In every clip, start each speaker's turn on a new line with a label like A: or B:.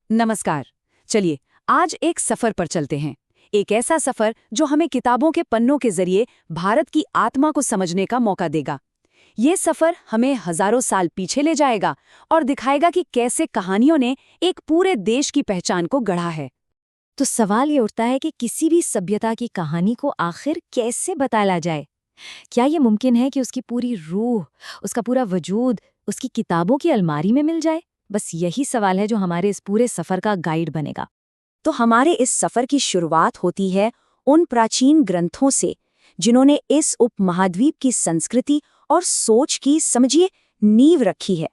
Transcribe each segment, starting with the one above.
A: नमस्कार। चलिए आज एक सफर पर चलते हैं। एक ऐसा सफर जो हमें किताबों के पन्नों के जरिए भारत की आत्मा को समझने का मौका देगा। ये सफर हमें हजारों साल पीछे ले जाएगा और दिखाएगा कि कैसे कहानियों ने एक पूरे देश की पहचान को गढ़ा है।
B: तो सवाल ये उठता है कि किसी भी सभ्यता की कहानी को आखिर कैसे बताया जाए। क्या ये मुमकिन है कि उसकी पूरी रूह, उसका पूरा वजूद उसकी किताबों की अलमारी में मिल जाए? बस यही सवाल है जो हमारे इस पूरे सफर का गाइड बनेगा।
A: तो हमारे इस सफर की शुरुआत होती है उन प्राचीन ग्रंथों से जिन्होंने इस उपमहाद्वीप की संस्कृति और सोच की, समझिए, नींव रखी है।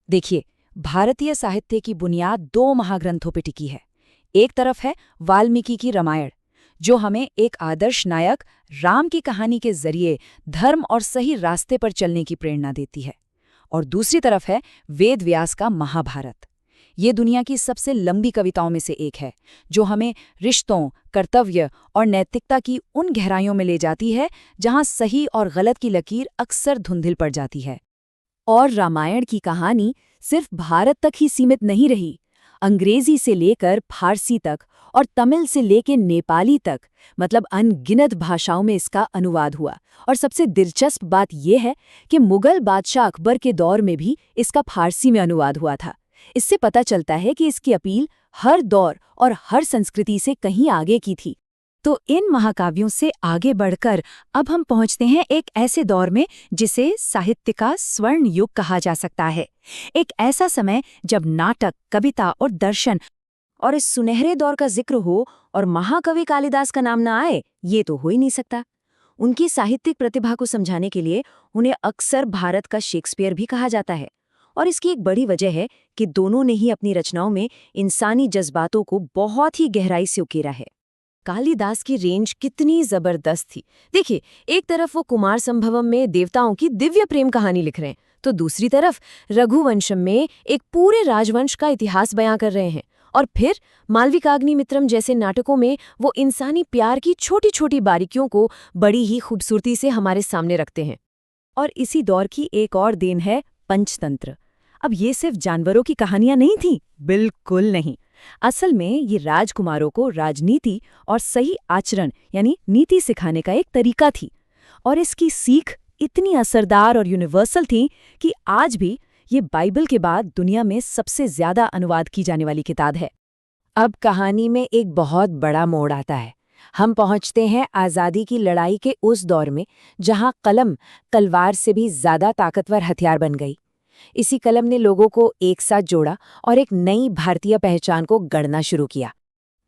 A: देखिए, भारतीय साहित्य की बुनियाद दो महाग्रंथों पर टिकी है। एक तरफ है वाल्मीकि की रामायण, जो हमें एक आदर्श नायक राम की कहानी के जरिए धर्म और सही रास्ते पर चलने की प्रेरणा देती है। और दूसरी तरफ है वेद व्यास का महाभारत। ये दुनिया की सबसे लंबी कविताओं में से एक है, जो हमें रिश्तों, कर्तव्य और नैतिकता की उन गहराइयों में ले जाती है जहां सही और गलत की लकीर अक्सर धुंधिल पड़ जाती है। और रामायण की कहानी सिर्फ भारत तक ही सीमित नहीं रही। अंग्रेजी से लेकर फारसी तक और तमिल से लेकर नेपाली तक, मतलब अनगिनत भाषाओं में इसका अनुवाद हुआ। और सबसे दिलचस्प बात यह है कि मुगल बादशाह अकबर के दौर में भी इसका फारसी में अनुवाद हुआ था। इससे पता चलता है कि इसकी अपील हर दौर और हर संस्कृति से कहीं आगे की थी। तो इन महाकाव्यों से आगे बढ़कर अब हम पहुंचते हैं एक ऐसे दौर में जिसे साहित्य का स्वर्ण युग कहा जा सकता है। एक ऐसा समय जब नाटक, कविता और दर्शन और इस सुनहरे दौर का जिक्र हो और महाकवि कालिदास का नाम ना आए, ये तो हो ही नहीं सकता। उनकी साहित्यिक प्रतिभा को समझाने के लिए उन्हें अक्सर भारत का शेक्सपियर भी कहा जाता है। और इसकी एक बड़ी वजह है कि दोनों ने ही अपनी रचनाओं में इंसानी जज्बातों को बहुत ही गहराई से उकेरा है। कालिदास की रेंज कितनी जबरदस्त थी। देखिए, एक तरफ वो कुमार संभवम में देवताओं की दिव्य प्रेम कहानी लिख रहे हैं, तो दूसरी तरफ रघुवंशम में एक पूरे राजवंश का इतिहास बयां कर रहे हैं। और फिर मालविकाग्निमित्रम जैसे नाटकों में वो इंसानी प्यार की छोटी छोटी बारीकियों को बड़ी ही खूबसूरती से हमारे सामने रखते हैं। और इसी दौर की एक और देन है पंचतंत्र। अब ये सिर्फ जानवरों की कहानियां नहीं थीं, बिल्कुल नहीं। असल में ये राजकुमारों को राजनीति और सही आचरण यानी नीति सिखाने का एक तरीका थी। और इसकी सीख इतनी असरदार और यूनिवर्सल थी कि आज भी ये बाइबल के बाद दुनिया में सबसे ज्यादा अनुवाद की जाने वाली किताब है। अब कहानी में एक बहुत बड़ा मोड़ आता है। हम पहुंचते हैं आज़ादी की लड़ाई के उस दौर में जहां कलम तलवार से भी ज्यादा ताकतवर हथियार बन गई। इसी कलम ने लोगों को एक साथ जोड़ा और एक नई भारतीय पहचान को गढ़ना शुरू किया।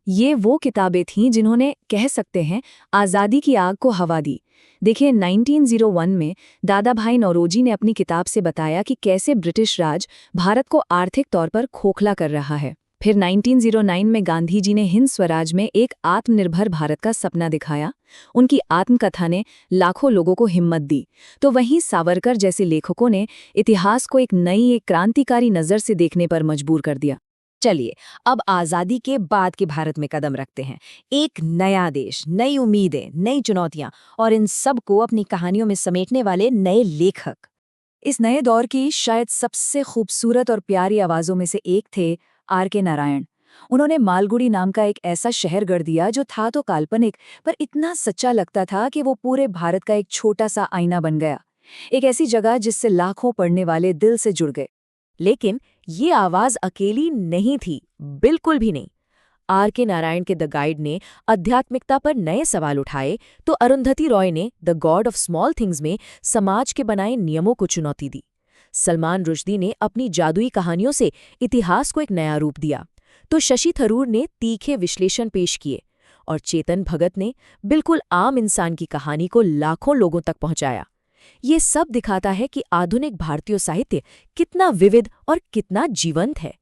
A: ये वो किताबें थीं जिन्होंने, कह सकते हैं, आज़ादी की आग को हवा दी। देखिए, 1901 में दादा भाई नौरोजी ने अपनी किताब से बताया कि कैसे ब्रिटिश राज भारत को आर्थिक तौर पर खोखला कर रहा है। फिर 1909 में गांधी जी ने हिंद स्वराज में एक आत्मनिर्भर भारत का सपना दिखाया। उनकी आत्मकथा ने लाखों लोगों को हिम्मत दी। तो वहीं सावरकर जैसे लेखकों ने इतिहास को एक नई, एक क्रांतिकारी नज़र से देखने पर मजबूर कर दिया। चलिए, अब आज़ादी के बाद के भारत में कदम रखते हैं। एक नया देश, नई उम्मीदें, नई चुनौतियां और इन सब को अपनी कहानियों में समेटने वाले नए लेखक। इस नए दौर की शायद सबसे खूबसूरत और प्यारी आवाज़ों में से एक थे R.K. नारायण। उन्होंने मालगुडी नाम का एक ऐसा शहर गढ़ दिया जो था तो काल्पनिक, पर इतना सच्चा लगता था कि वो पूरे भारत का एक छोटा सा आईना बन गया। एक ऐसी जगह जिससे लाखों पढ़ने वाले दिल से जुड़ गए। लेकिन ये आवाज अकेली नहीं थी, बिल्कुल भी नहीं। R.K. नारायण के द गाइड ने आध्यात्मिकता पर नए सवाल उठाए, तो अरुंधति रॉय ने the God of small things में समाज के बनाए नियमों को चुनौती दी। सलमान रुश्दी ने अपनी जादुई कहानियों से इतिहास को एक नया रूप दिया। तो शशि थरूर ने तीखे विश्लेषण पेश किए और चेतन भगत ने बिल्कुल आम इंसान की कहानी को लाखों लोगों तक पहुंचाया। ये सब दिखाता है कि आधुनिक भारतीय साहित्य कितना विविध और कितना जीवंत है।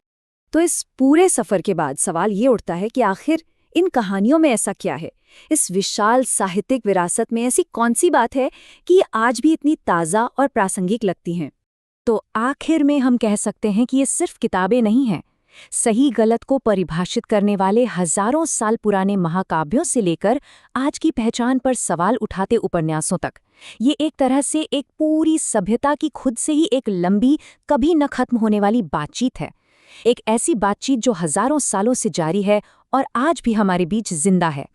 A: तो इस पूरे सफर के बाद सवाल ये उठता है कि आखिर इन कहानियों में ऐसा क्या है? इस विशाल साहित्यिक विरासत में ऐसी कौन सी बात है कि ये आज भी इतनी ताज़ा और प्रासंगिक लगती हैं? तो आखिर में हम कह सकते हैं कि ये सिर्फ किताबें नहीं हैं। सही गलत को परिभाषित करने वाले हजारों साल पुराने महाकाव्यों से लेकर आज की पहचान पर सवाल उठाते उपन्यासों तक, ये एक तरह से एक पूरी सभ्यता की खुद से ही एक लंबी, कभी न खत्म होने वाली बातचीत है। एक ऐसी बातचीत जो हजारों सालों से जारी है और आज भी हमारे बीच जिंदा है।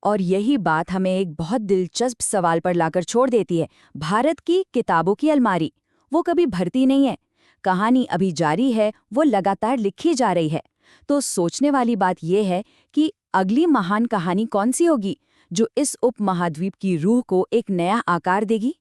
A: और यही बात हमें एक बहुत दिलचस्प सवाल पर लाकर छोड़ देती है। भारत की किताबों की अलमारी, वो कभी भरती नहीं है। कहानी अभी जारी है, वो लगातार लिखी जा रही है। तो सोचने वाली बात यह है कि अगली महान कहानी कौन सी होगी, जो इस उपमहाद्वीप की रूह को एक नया आकार देगी।